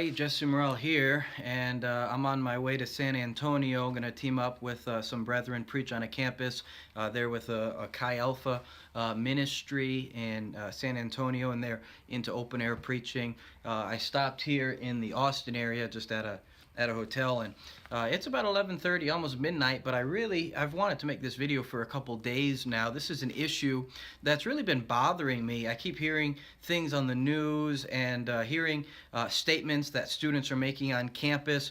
everybody, JesseMorrell here, and I'm on my way to San Antonio. I'm going to team up with some brethren, preach on a campus there with a Chi Alpha ministry in San Antonio, and they're into open air preaching. I stopped here in the Austin area just at a hotel, and it's about 11:30, almost midnight, but I've wanted to make this video for a couple days now. This is an issue that's really been bothering me. I keep hearing things on the news and hearing statements that students are making on campus.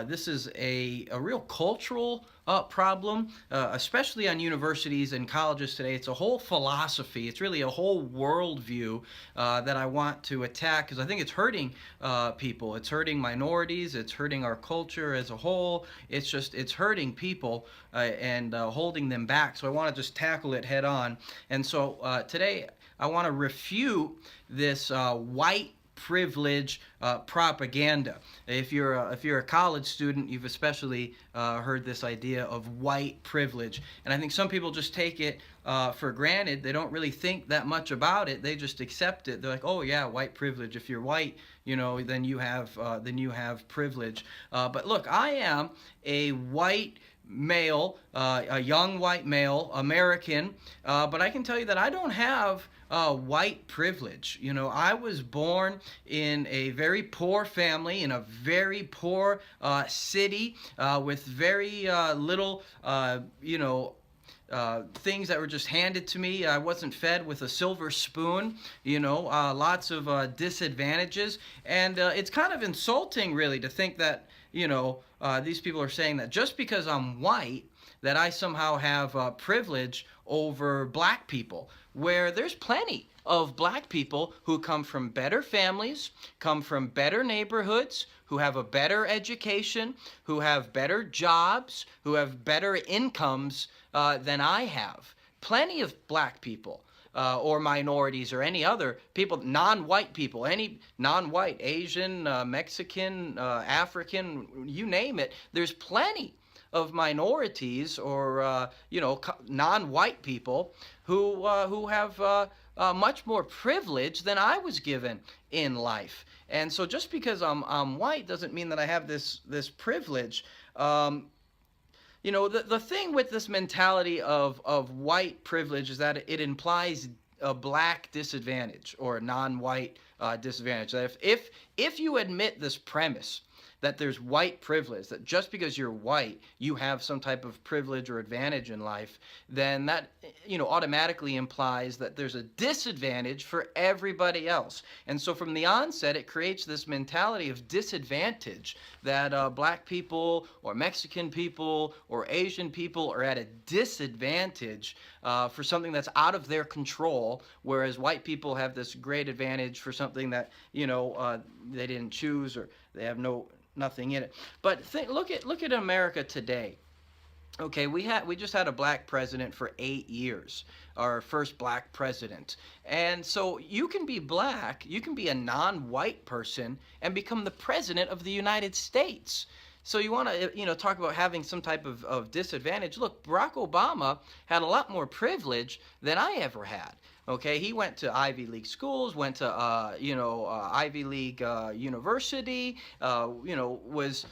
This is a real cultural problem, especially on universities and colleges today. It's a whole philosophy. It's really a whole worldview that I want to attack, because I think it's hurting people. It's hurting minorities. It's hurting our culture as a whole. It's hurting people and holding them back. So I want to just tackle it head on. And so today I want to refute this white privilege propaganda. If you're a college student, you've especially heard this idea of white privilege, and I think some people just take it for granted. They don't really think that much about it. They just accept it. They're like, oh yeah, white privilege. If you're white, then you have privilege. But look, I am a white male, a young white male, American, but I can tell you that I don't have white privilege. I was born in a very poor family, in a very poor city, with very little, things that were just handed to me. I wasn't fed with a silver spoon, lots of disadvantages. And it's kind of insulting, really, to think that, these people are saying that just because I'm white, that I somehow have privilege over black people, where there's plenty of black people who come from better families, come from better neighborhoods, who have a better education, who have better jobs, who have better incomes than I have. Plenty of black people. Or minorities, or any other people, non-white people, any non-white, Asian, Mexican, African, you name it. There's plenty of minorities or non-white people who have much more privilege than I was given in life. And so just because I'm white doesn't mean that I have this privilege. The thing with this mentality of white privilege is that it implies a black disadvantage or a non-white disadvantage. That if you admit this premise that there's white privilege, that just because you're white, you have some type of privilege or advantage in life, then that, automatically implies that there's a disadvantage for everybody else. And so from the onset, it creates this mentality of disadvantage, that black people or Mexican people or Asian people are at a disadvantage for something that's out of their control, whereas white people have this great advantage for something that, they didn't choose, or they have nothing in it. But look at America today. Okay, we just had a black president for 8 years, our first black president. And so you can be black, you can be a non-white person and become the president of the United States. So you want to, talk about having some type of disadvantage. Look, Barack Obama had a lot more privilege than I ever had. Okay, he went to Ivy League schools, went to, Ivy League university, was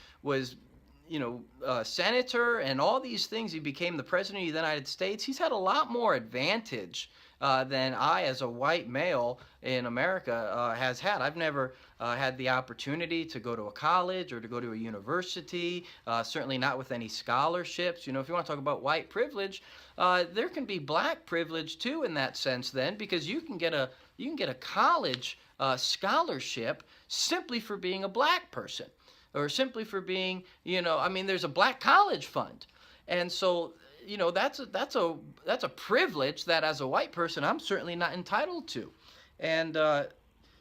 senator and all these things. He became the president of the United States. He's had a lot more advantage than I, as a white male in America, has had. I've never had the opportunity to go to a college or to go to a university, certainly not with any scholarships. If you want to talk about white privilege, there can be black privilege too in that sense then, because you can get a college scholarship simply for being a black person, or simply for being, there's a black college fund. And so, that's a privilege that as a white person I'm certainly not entitled to. And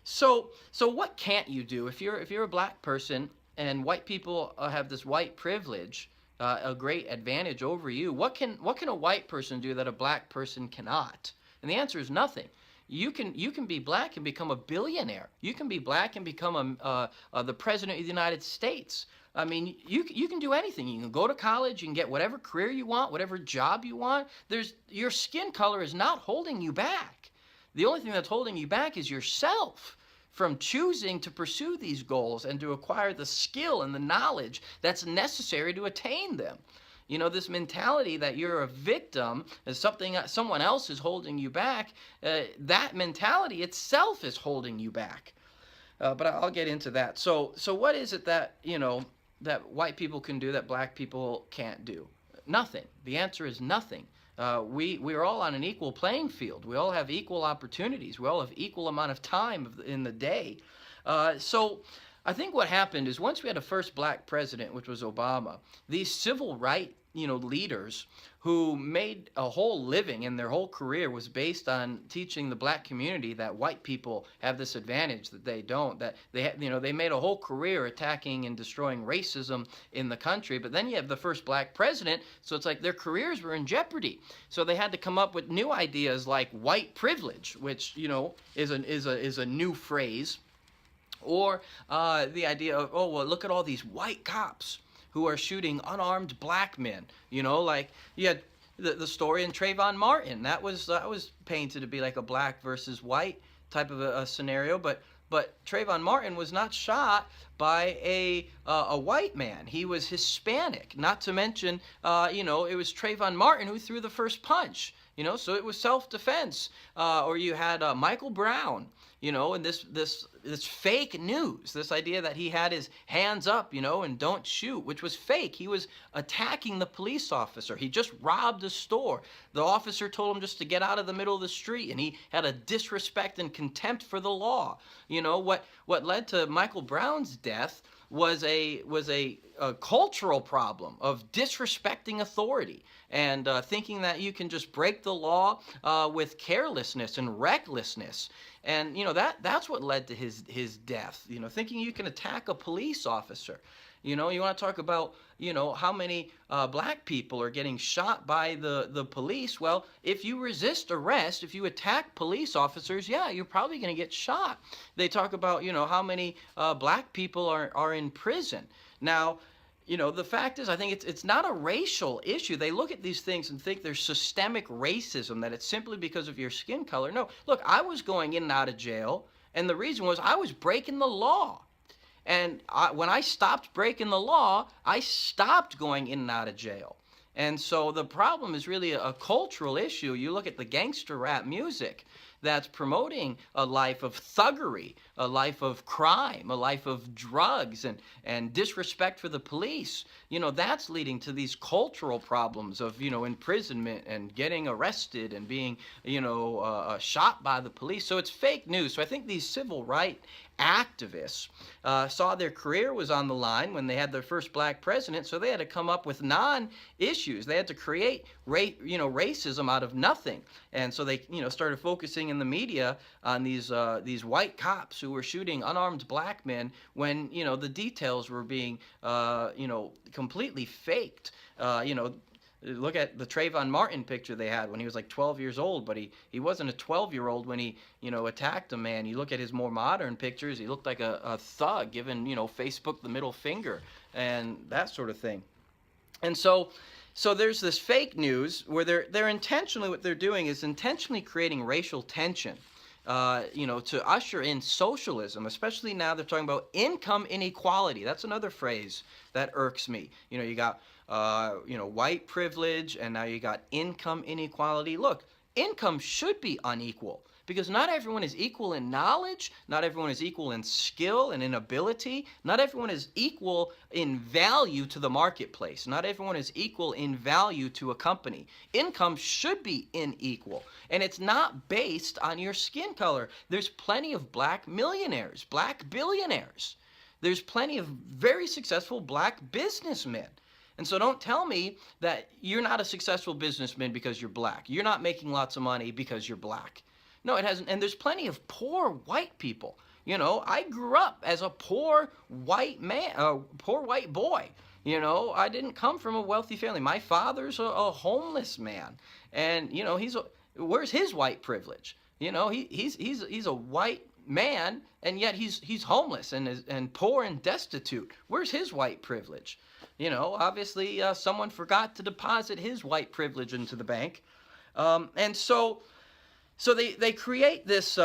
so what can't you do if you're a black person and white people have this white privilege, a great advantage over you? What can a white person do that a black person cannot? And the answer is nothing. You can be black and become a billionaire. You can be black and become the president of the United States. I mean, you can do anything. You can go to college. You can get whatever career you want, whatever job you want. Your skin color is not holding you back. The only thing that's holding you back is yourself from choosing to pursue these goals and to acquire the skill and the knowledge that's necessary to attain them. You know, this mentality that you're a victim, as something someone else is holding you back, that mentality itself is holding you back. But I'll get into that. So what is it that, you know, that white people can do that black people can't do? Nothing. The answer is nothing. We're all on an equal playing field. We all have equal opportunities. We all have equal amount of time in the day. So I think what happened is once we had a first black president, which was Obama, these civil rights, you know, leaders who made a whole living and their whole career was based on teaching the black community that white people have this advantage that they don't, that they made a whole career attacking and destroying racism in the country. But then you have the first black president, so it's like their careers were in jeopardy. So they had to come up with new ideas like white privilege, which, you know, is a new phrase, or the idea of, oh, well, look at all these white cops who are shooting unarmed black men. You know, like you had the story in Trayvon Martin. That was painted to be like a black versus white type of a scenario, but Trayvon Martin was not shot by a white man. He was Hispanic. Not to mention, you know, it was Trayvon Martin who threw the first punch. You know, so it was self-defense. Or you had Michael Brown. You know, and this fake news, this idea that he had his hands up, you know, and don't shoot, which was fake. He was attacking the police officer. He just robbed a store. The officer told him just to get out of the middle of the street, and he had a disrespect and contempt for the law. You know, what led to Michael Brown's death was a cultural problem of disrespecting authority and thinking that you can just break the law with carelessness and recklessness. And, you know, that's what led to his death, you know, thinking you can attack a police officer. You know, you want to talk about, you know, how many black people are getting shot by the police. Well, if you resist arrest, if you attack police officers, yeah, you're probably going to get shot. They talk about, you know, how many black people are in prison. Now, you know, the fact is, I think it's not a racial issue. They look at these things and think there's systemic racism, that it's simply because of your skin color. No, look, I was going in and out of jail, and the reason was I was breaking the law. And when I stopped breaking the law, I stopped going in and out of jail. And so the problem is really a cultural issue. You look at the gangster rap music that's promoting a life of thuggery, a life of crime, a life of drugs and disrespect for the police. You know, that's leading to these cultural problems of, you know, imprisonment and getting arrested and being, you know, shot by the police. So it's fake news. So I think these civil rights activists saw their career was on the line when they had their first black president, so they had to come up with non-issues. They had to create racism out of nothing. And so they, you know, started focusing in the media on these white cops who were shooting unarmed black men when, you know, the details were being you know, completely faked. You know, look at the Trayvon Martin picture they had when he was like 12 years old, but he wasn't a 12-year-old when he, you know, attacked a man. You look at his more modern pictures, he looked like a thug giving, you know, Facebook the middle finger and that sort of thing. And so there's this fake news where they're intentionally, what they're doing is intentionally creating racial tension. You know, to usher in socialism, especially now they're talking about income inequality. That's another phrase that irks me. You know, you got you know, white privilege, and now you got income inequality. Look, income should be unequal because not everyone is equal in knowledge, not everyone is equal in skill and in ability, not everyone is equal in value to the marketplace, not everyone is equal in value to a company. Income should be unequal, and it's not based on your skin color. There's plenty of black millionaires, black billionaires. There's plenty of very successful black businessmen. And so don't tell me that you're not a successful businessman because you're black. You're not making lots of money because you're black. No, it hasn't. And there's plenty of poor white people. You know, I grew up as a poor white man, poor white boy. You know, I didn't come from a wealthy family. My father's a homeless man. And, you know, where's his white privilege? You know, he's a white man, and yet he's homeless and poor and destitute. Where's his white privilege? You know, obviously someone forgot to deposit his white privilege into the bank. And so they create this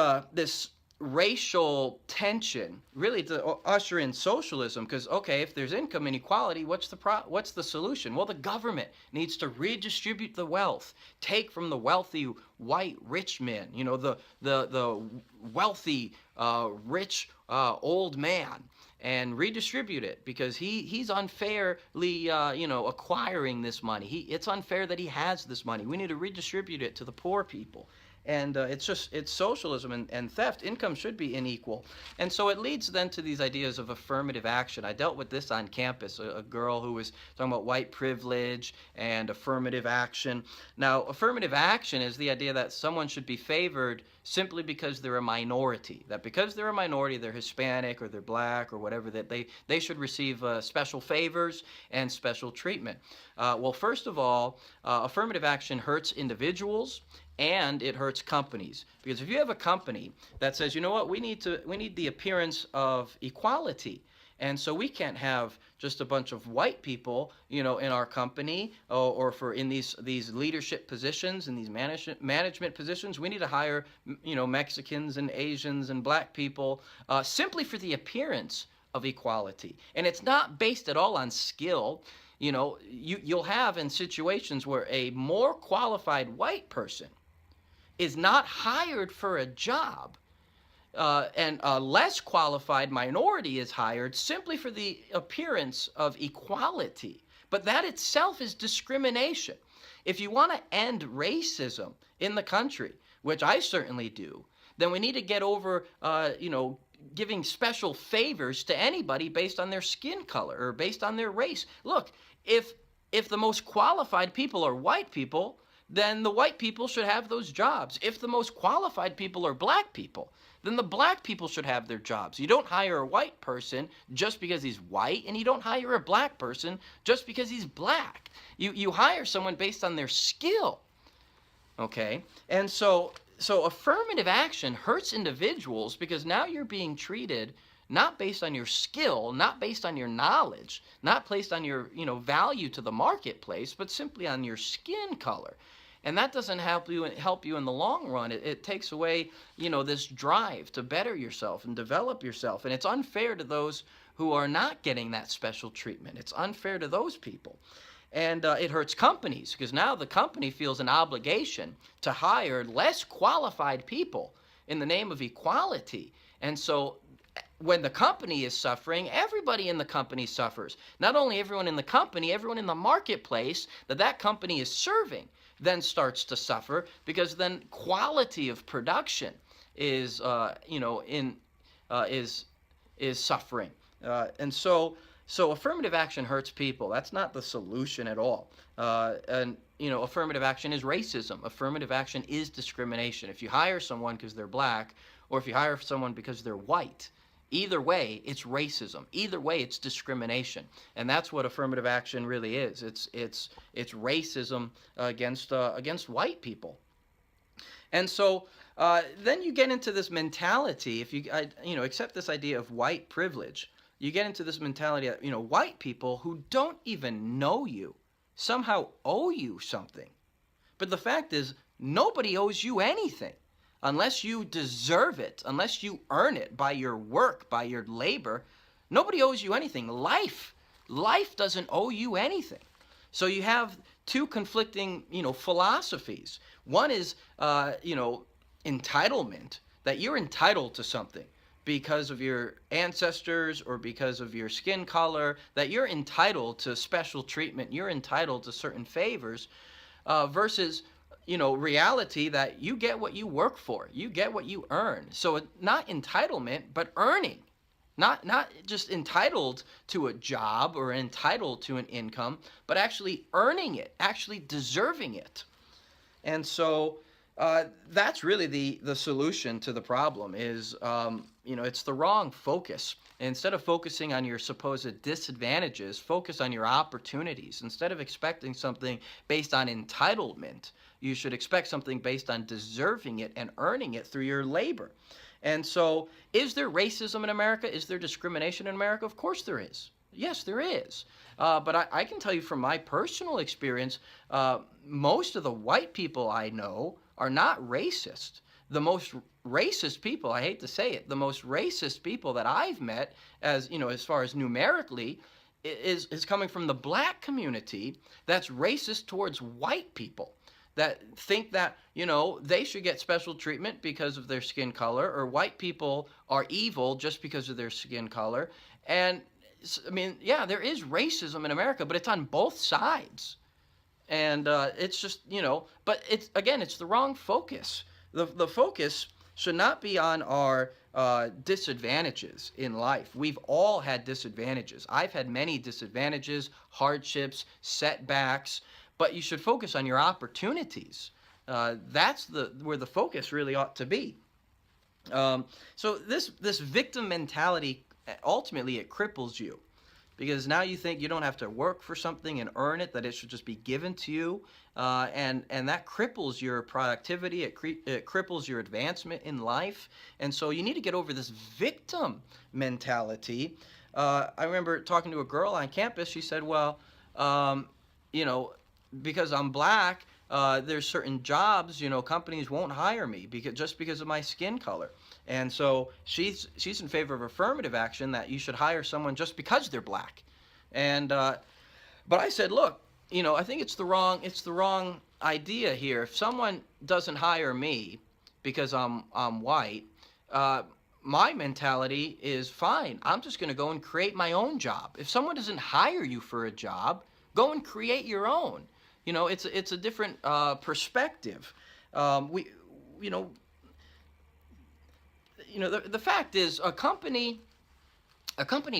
racial tension, really to usher in socialism. Because okay, if there's income inequality, what's the solution? Well, the government needs to redistribute the wealth, take from the wealthy white rich men, the wealthy rich old man, and redistribute it, because he's unfairly acquiring this money. It's unfair that he has this money. We need to redistribute it to the poor people. And it's socialism and theft. Income should be unequal. And so it leads then to these ideas of affirmative action. I dealt with this on campus, a girl who was talking about white privilege and affirmative action. Now, affirmative action is the idea that someone should be favored simply because they're a minority. That because they're a minority, they're Hispanic or they're black or whatever, that they should receive special favors and special treatment. Well, first of all, affirmative action hurts individuals and it hurts companies. Because if you have a company that says, you know what, we need the appearance of equality, and so we can't have just a bunch of white people, in our company, or for in these leadership positions, in these management positions. We need to hire, Mexicans and Asians and black people, simply for the appearance of equality. And it's not based at all on skill. You'll have in situations where a more qualified white person is not hired for a job, and a less qualified minority is hired simply for the appearance of equality. But that itself is discrimination. If you want to end racism in the country, which I certainly do, then we need to get over, giving special favors to anybody based on their skin color or based on their race. Look, if the most qualified people are white people, then the white people should have those jobs. If the most qualified people are black people, then the black people should have their jobs. You don't hire a white person just because he's white, and you don't hire a black person just because he's black. You hire someone based on their skill. Okay? And so affirmative action hurts individuals because now you're being treated not based on your skill, not based on your knowledge, not based on your value to the marketplace, but simply on your skin color. And that doesn't help you in the long run. It takes away, this drive to better yourself and develop yourself. And it's unfair to those who are not getting that special treatment. It's unfair to those people. And it hurts companies, because now the company feels an obligation to hire less qualified people in the name of equality. And so when the company is suffering, everybody in the company suffers. Not only everyone in the company, everyone in the marketplace that company is serving then starts to suffer, because then quality of production is suffering. And so affirmative action hurts people. That's not the solution at all. And affirmative action is racism. Affirmative action is discrimination. If you hire someone because they're black, or if you hire someone because they're white, either way, it's racism. Either way, it's discrimination, and that's what affirmative action really is. It's racism against white people. And so then you get into this mentality. If you accept this idea of white privilege, you get into this mentality that white people who don't even know you somehow owe you something. But the fact is, nobody owes you anything. Unless you deserve it, unless you earn it by your work, by your labor, nobody owes you anything. Life doesn't owe you anything. So you have two conflicting, philosophies. One is, entitlement, that you're entitled to something because of your ancestors or because of your skin color, that you're entitled to special treatment, you're entitled to certain favors, versus reality that you get what you work for. You get what you earn. So not entitlement, but earning. Not just entitled to a job or entitled to an income, but actually earning it, actually deserving it. And so that's really the solution to the problem is, it's the wrong focus. Instead of focusing on your supposed disadvantages, focus on your opportunities. Instead of expecting something based on entitlement, you should expect something based on deserving it and earning it through your labor. And so, is there racism in America? Is there discrimination in America? Of course there is. Yes, there is. But I can tell you from my personal experience, most of the white people I know are not racist. the most racist people, I hate to say it, the most racist people that I've met, as you know, as far as numerically, is coming from the black community that's racist towards white people, that think that, you know, they should get special treatment because of their skin color, or white people are evil just because of their skin color. And I mean, yeah, there is racism in America, but it's on both sides. And it's just, you know, but it's, again, it's the wrong focus. The focus should not be on our disadvantages in life. We've all had disadvantages. I've had many disadvantages, hardships, setbacks, but you should focus on your opportunities. That's where the focus really ought to be. So this victim mentality, ultimately it cripples you, because now you think you don't have to work for something and earn it, that it should just be given to you, and that cripples your productivity, it cripples your advancement in life. And so you need to get over this victim mentality. I remember talking to a girl on campus. She said, well, you know, because I'm black, there's certain jobs, you know, companies won't hire me just because of my skin color. And so she's in favor of affirmative action, that you should hire someone just because they're black. And but I said, look, you know, I think it's the wrong idea here. If someone doesn't hire me because I'm white, my mentality is fine. I'm just going to go and create my own job. If someone doesn't hire you for a job, go and create your own. You know, it's a different perspective. You know, the fact is, a company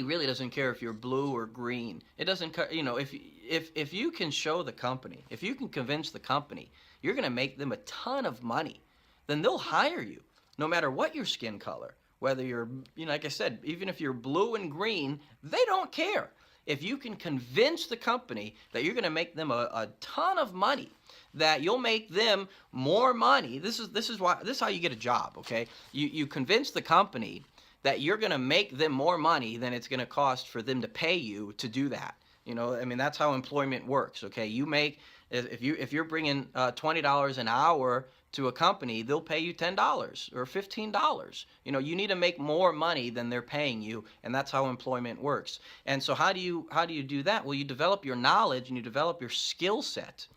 really doesn't care if you're blue or green. It doesn't, you know, if you can show the company, if you can convince the company you're going to make them a ton of money, then they'll hire you, no matter what your skin color. Whether you're, you know, like I said, even if you're blue and green, they don't care. If you can convince the company that you're going to make them a ton of money, that you'll make them more money. This is how you get a job, okay? You convince the company that you're going to make them more money than it's going to cost for them to pay you to do that. You know, I mean, that's how employment works, okay? You make, if you're bringing $20 an hour to a company, they'll pay you $10 or $15. You know, you need to make more money than they're paying you, and that's how employment works. And so how do you do that? Well, you develop your knowledge and you develop your skill set.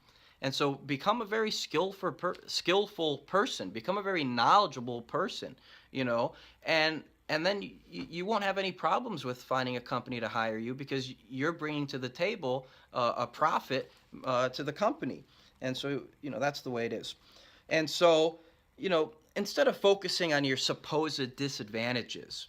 And so become a very skillful person, become a very knowledgeable person, you know, and then you won't have any problems with finding a company to hire you, because you're bringing to the table a profit to the company. And so, you know, that's the way it is. And so, you know, instead of focusing on your supposed disadvantages,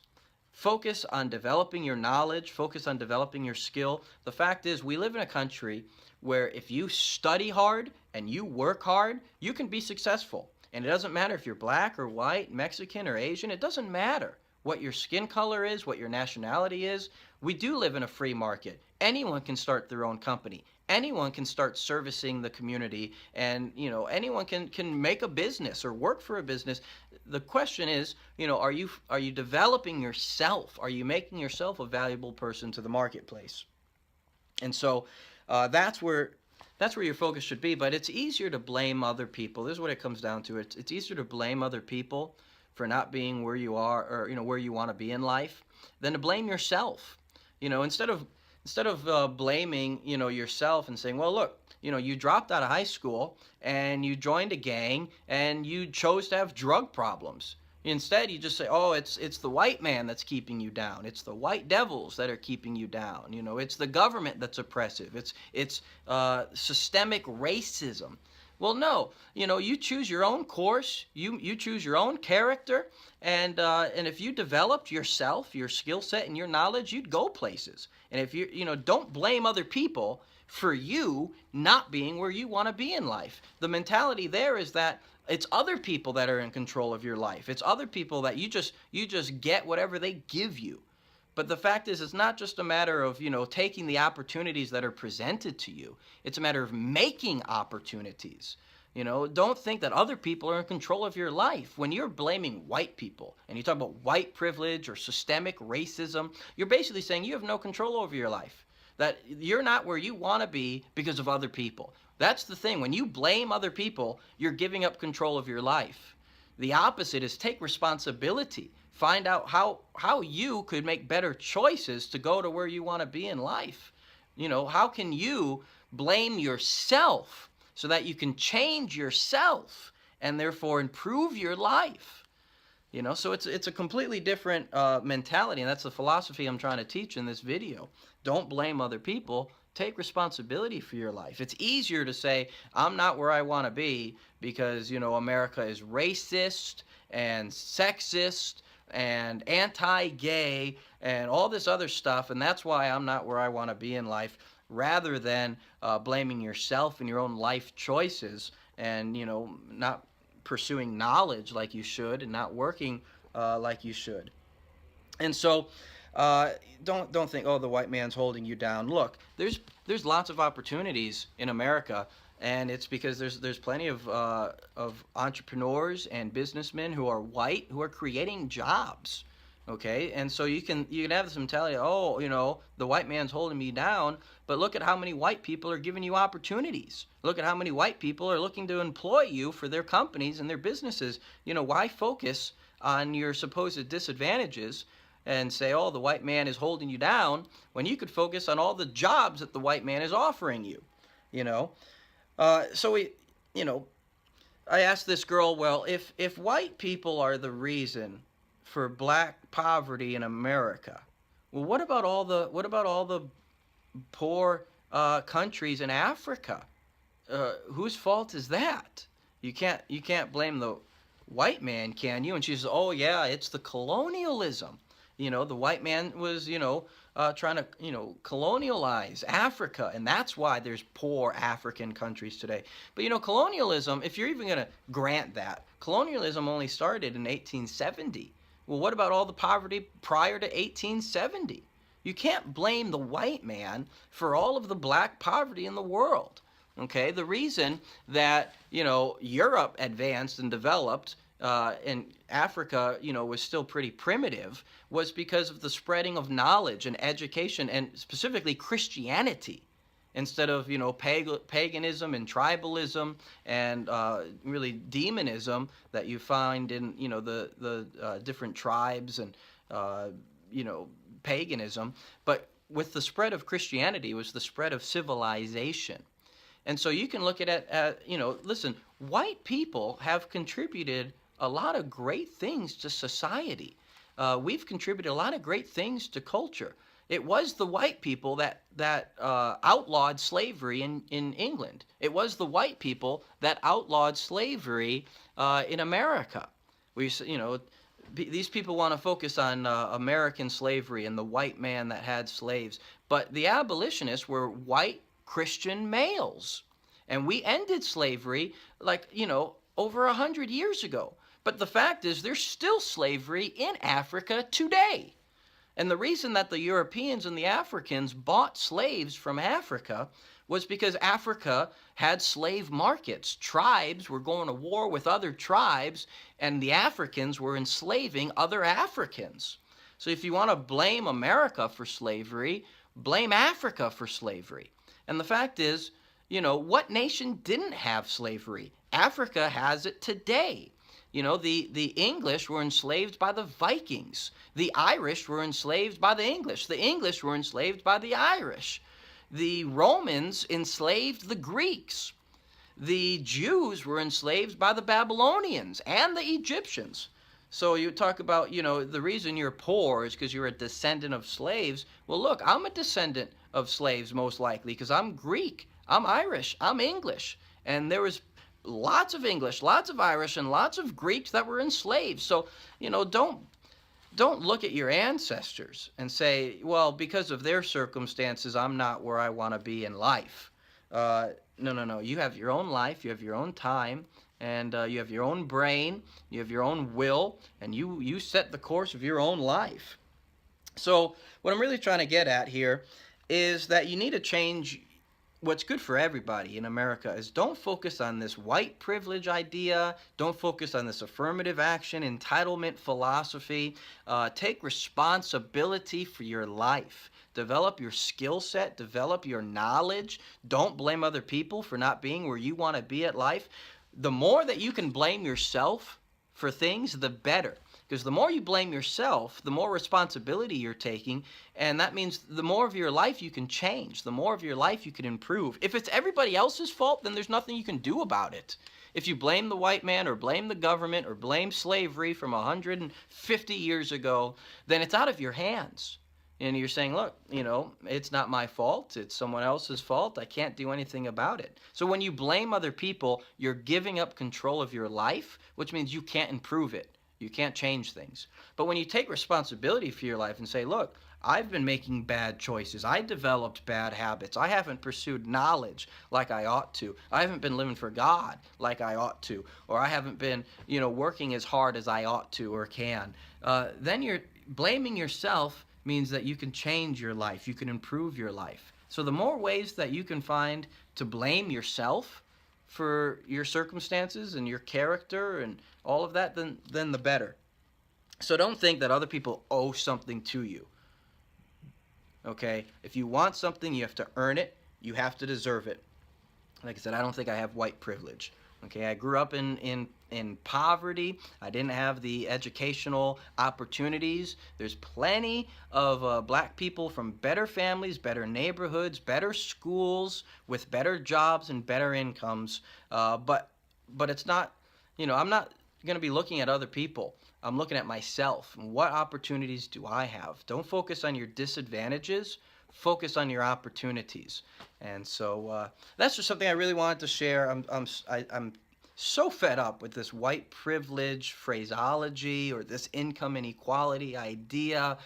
focus on developing your knowledge, focus on developing your skill. The fact is, we live in a country where if you study hard and you work hard, you can be successful. And it doesn't matter if you're black or white, Mexican or Asian, it doesn't matter what your skin color is, what your nationality is. We do live in a free market. Anyone can start their own company. Anyone can start servicing the community, and, you know, anyone can make a business or work for a business. The question is, you know, are you developing yourself? Are you making yourself a valuable person to the marketplace? And so that's where your focus should be. But it's easier to blame other people. This is what it comes down to. It's easier to blame other people for not being where you are, or, you know, where you want to be in life, than to blame yourself. You know, instead of blaming, you know, yourself and saying, well, look, you know, you dropped out of high school and you joined a gang and you chose to have drug problems. Instead, you just say, oh, it's the white man that's keeping you down. It's the white devils that are keeping you down. You know, it's the government that's oppressive. It's systemic racism. Well, no, you know, you choose your own course, you choose your own character, and if you developed yourself, your skill set, and your knowledge, you'd go places. And if you know, don't blame other people for you not being where you want to be in life. The mentality there is that it's other people that are in control of your life. It's other people that you just get whatever they give you. But the fact is, it's not just a matter of, you know, taking the opportunities that are presented to you. It's a matter of making opportunities. You know, don't think that other people are in control of your life. When you're blaming white people and you talk about white privilege or systemic racism, you're basically saying you have no control over your life, that you're not where you want to be because of other people. That's the thing. When you blame other people, you're giving up control of your life. The opposite is take responsibility. Find out how you could make better choices to go to where you want to be in life. How can you blame yourself so that you can change yourself and therefore improve your life? So it's a completely different mentality, and that's the philosophy I'm trying to teach in this video. Don't blame other people. Take responsibility for your life. It's easier to say, I'm not where I want to be because, America is racist and sexist and anti-gay and all this other stuff, and that's why I'm not where I want to be in life, rather than blaming yourself and your own life choices and, not pursuing knowledge like you should and not working like you should. And so don't think, oh, the white man's holding you down. Look, there's lots of opportunities in America, and it's because there's plenty of entrepreneurs and businessmen who are white who are creating jobs. Okay, and so you can have this mentality, oh, the white man's holding me down, but look at how many white people are giving you opportunities. Look at how many white people are looking to employ you for their companies and their businesses. Why focus on your supposed disadvantages and say, oh, the white man is holding you down, when you could focus on all the jobs that the white man is offering you, So I asked this girl, well, if white people are the reason for black poverty in America, well, what about all the poor countries in Africa? Whose fault is that? You can't blame the white man, can you? And she says, oh yeah, it's the colonialism. The white man was, trying to, colonialize Africa, and that's why there's poor African countries today. But, colonialism, if you're even going to grant that, colonialism only started in 1870. Well, what about all the poverty prior to 1870? You can't blame the white man for all of the black poverty in the world. Okay, the reason that, Europe advanced and developed and Africa, was still pretty primitive, was because of the spreading of knowledge and education, and specifically Christianity, instead of, paganism and tribalism and really demonism that you find in, the different tribes and, paganism. But with the spread of Christianity, it was the spread of civilization. And so you can look at it, listen, white people have contributed a lot of great things to society. We've contributed a lot of great things to culture. It was the white people that outlawed slavery in England. It was the white people that outlawed slavery in America. These people want to focus on American slavery and the white man that had slaves. But the abolitionists were white Christian males. And we ended slavery over 100 years ago. But the fact is, there's still slavery in Africa today. And the reason that the Europeans and the Africans bought slaves from Africa was because Africa had slave markets. Tribes were going to war with other tribes, and the Africans were enslaving other Africans. So if you want to blame America for slavery, blame Africa for slavery. And the fact is, what nation didn't have slavery? Africa has it today. The English were enslaved by the Vikings. The Irish were enslaved by the English. The English were enslaved by the Irish. The Romans enslaved the Greeks. The Jews were enslaved by the Babylonians and the Egyptians. So you talk about, the reason you're poor is because you're a descendant of slaves. Well, look, I'm a descendant of slaves most likely because I'm Greek, I'm Irish, I'm English. And there was lots of English, lots of Irish, and lots of Greeks that were enslaved. So, don't look at your ancestors and say, well, because of their circumstances, I'm not where I want to be in life. No. You have your own life, you have your own time, and you have your own brain, you have your own will, and you set the course of your own life. So what I'm really trying to get at here is that you need to change. What's good for everybody in America is don't focus on this white privilege idea. Don't focus on this affirmative action, entitlement philosophy. Take responsibility for your life. Develop your skill set. Develop your knowledge. Don't blame other people for not being where you want to be at life. The more that you can blame yourself for things, the better. Because the more you blame yourself, the more responsibility you're taking, and that means the more of your life you can change, the more of your life you can improve. If it's everybody else's fault, then there's nothing you can do about it. If you blame the white man or blame the government or blame slavery from 150 years ago, then it's out of your hands. And you're saying, look, it's not my fault. It's someone else's fault. I can't do anything about it. So when you blame other people, you're giving up control of your life, which means you can't improve it. You can't change things. But when you take responsibility for your life and say, look, I've been making bad choices. I developed bad habits. I haven't pursued knowledge like I ought to. I haven't been living for God like I ought to. Or I haven't been, working as hard as I ought to or can. Then you're blaming yourself means that you can change your life. You can improve your life. So the more ways that you can find to blame yourself for your circumstances and your character and all of that, then the better. So don't think that other people owe something to you. Okay? If you want something, you have to earn it. You have to deserve it. Like I said, I don't think I have white privilege. Okay, I grew up in poverty. I didn't have the educational opportunities. There's plenty of black people from better families, better neighborhoods, better schools, with better jobs and better incomes. But it's not, I'm not going to be looking at other people. I'm looking at myself. What opportunities do I have? Don't focus on your disadvantages. Focus on your opportunities. And so that's just something I really wanted to share. I'm so fed up with this white privilege phraseology or this income inequality idea.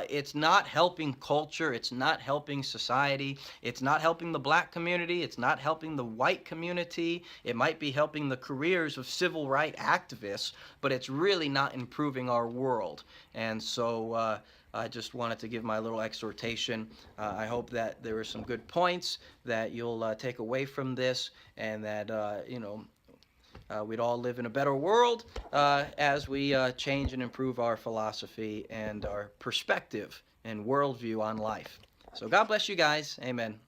It's not helping culture. It's not helping society. It's not helping the black community. It's not helping the white community. It might be helping the careers of civil rights activists, but it's really not improving our world. And so I just wanted to give my little exhortation. I hope that there were some good points that you'll take away from this, and that we'd all live in a better world as we change and improve our philosophy and our perspective and worldview on life. So God bless you guys. Amen.